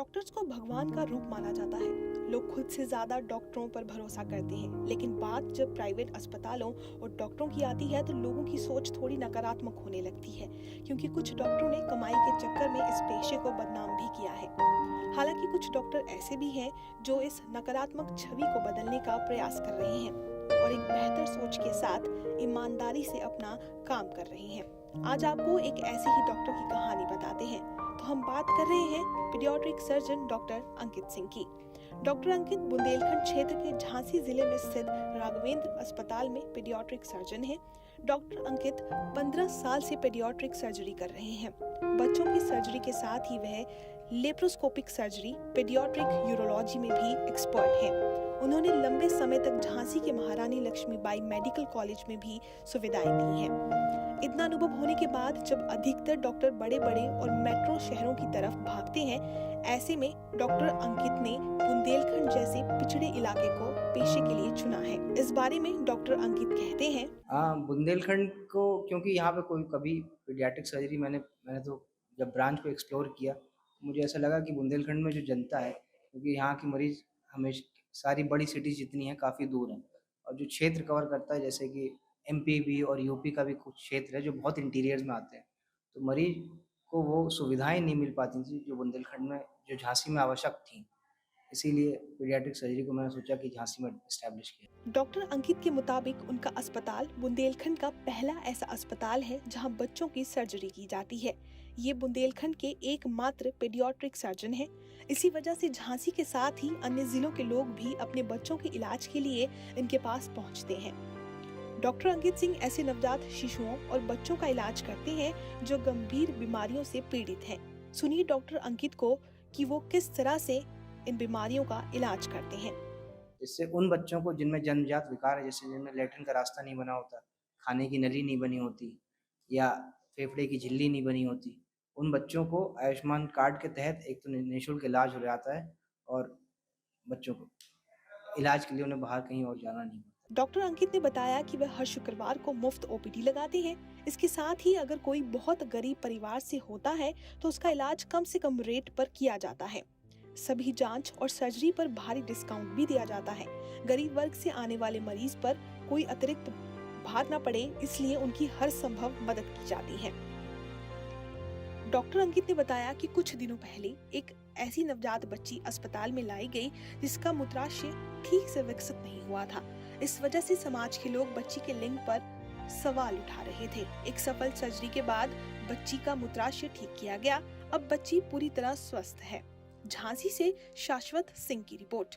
Doctors को भगवान का रूप माना जाता है। लोग खुद से ज्यादा डॉक्टरों पर भरोसा करते हैं, लेकिन बात जब प्राइवेट अस्पतालों और डॉक्टरों की आती है तो लोगों की सोच थोड़ी नकारात्मक होने लगती है, क्योंकि कुछ डॉक्टरों ने कमाई के चक्कर में इस पेशे को बदनाम भी किया है। हालांकि कुछ डॉक्टर ऐसे भी हैं जो इस नकारात्मक छवि को बदलने का प्रयास कर रहे हैं और एक बेहतर सोच के साथ ईमानदारी से अपना काम कर रहे हैं। आज आपको एक ऐसे ही डॉक्टर की कहानी बताते हैं। तो हम बात कर रहे हैं paediatric surgeon doctor Ankit Singh की। डॉक्टर अंकित बुंदेलखंड क्षेत्र के झांसी जिले में स्थित राघवेंद्र अस्पताल में पीडियाट्रिक सर्जन हैं। डॉक्टर अंकित 15 साल से पीडियाट्रिक सर्जरी कर रहे हैं। बच्चों की सर्जरी के साथ ही वह लेप्रोस्कोपिक सर्जरी, पीडियाट्रिक यूरोलॉजी में भी एक्सपर्ट हैं। उन्होंने लंबे समय तक झांसी के महारानी लक्ष्मीबाई मेडिकल कॉलेज में भी सुविधाएं दी हैं। इतना अनुभव होने के बाद जब अधिकतर डॉक्टर बड़े बड़े और मेट्रो शहरों की तरफ भागते हैं, ऐसे में डॉक्टर अंकित ने बुंदेलखंड जैसे पिछड़े इलाके को पेशे के लिए चुना है। इस बारे में डॉक्टर अंकित कहते हैं, बुंदेलखंड को, क्योंकि यहाँ पे कोई कभी पीडियाट्रिक सर्जरी मैंने तो जब ब्रांच को एक्सप्लोर किया, मुझे ऐसा लगा कि बुंदेलखंड में जो जनता है, क्योंकि यहाँ के मरीज हमेशा सारी बड़ी सिटीज जितनी हैं काफ़ी दूर हैं, और जो क्षेत्र कवर करता है जैसे कि एमपी भी और यूपी का भी कुछ क्षेत्र है जो बहुत इंटीरियर्स में आते हैं, तो मरीज को वो सुविधाएं नहीं मिल पाती थी जो बुंदेलखंड में, जो झांसी में आवश्यक थी। इसीलिए पीडियाट्रिक सर्जरी को मैंने सोचा कि झांसी में एस्टैब्लिश किया। डॉक्टर अंकित के मुताबिक उनका अस्पताल बुंदेलखंड का पहला ऐसा अस्पताल है जहां बच्चों की सर्जरी की जाती है। ये बुंदेलखंड के एकमात्र पीडियाट्रिक सर्जन हैं। इसी वजह से झांसी के साथ ही अन्य जिलों के लोग भी अपने बच्चों के इलाज के लिए इनके पास पहुंचते हैं। डॉक्टर अंकित सिंह ऐसे नवजात शिशुओं और बच्चों का इलाज करते हैं जो गंभीर बीमारियों से पीड़ित हैं। सुनिए डॉक्टर अंकित को कि वो किस तरह से इन बीमारियों का इलाज करते हैं। इससे उन बच्चों को जिनमें जन्मजात विकार है, जैसे जिनमें लैट्रिन का रास्ता नहीं बना होता, खाने की नली नहीं बनी होती या फेफड़े की झिल्ली नहीं बनी होती, उन बच्चों को आयुष्मान कार्ड के तहत एक तो निःशुल्क इलाज हो जाता है और बच्चों को इलाज के लिए उन्हें बाहर कहीं और जाना नहीं होता। डॉक्टर अंकित ने बताया कि वह हर शुक्रवार को मुफ्त ओपीडी लगाते हैं। इसके साथ ही अगर कोई बहुत गरीब परिवार से होता है तो उसका इलाज कम से कम रेट पर किया जाता है। सभी जांच और सर्जरी पर भारी डिस्काउंट भी दिया जाता है। गरीब वर्ग से आने वाले मरीज पर कोई अतिरिक्त भार न पड़े, इसलिए उनकी हर संभव मदद की जाती है। डॉक्टर अंकित ने बताया कि कुछ दिनों पहले एक ऐसी नवजात बच्ची अस्पताल में लाई गई जिसका मूत्राशय ठीक से विकसित नहीं हुआ था। इस वजह से समाज के लोग बच्ची के लिंग पर सवाल उठा रहे थे। एक सफल सर्जरी के बाद बच्ची का मूत्राशय ठीक किया गया। अब बच्ची पूरी तरह स्वस्थ है। झांसी से शाश्वत सिंह की रिपोर्ट।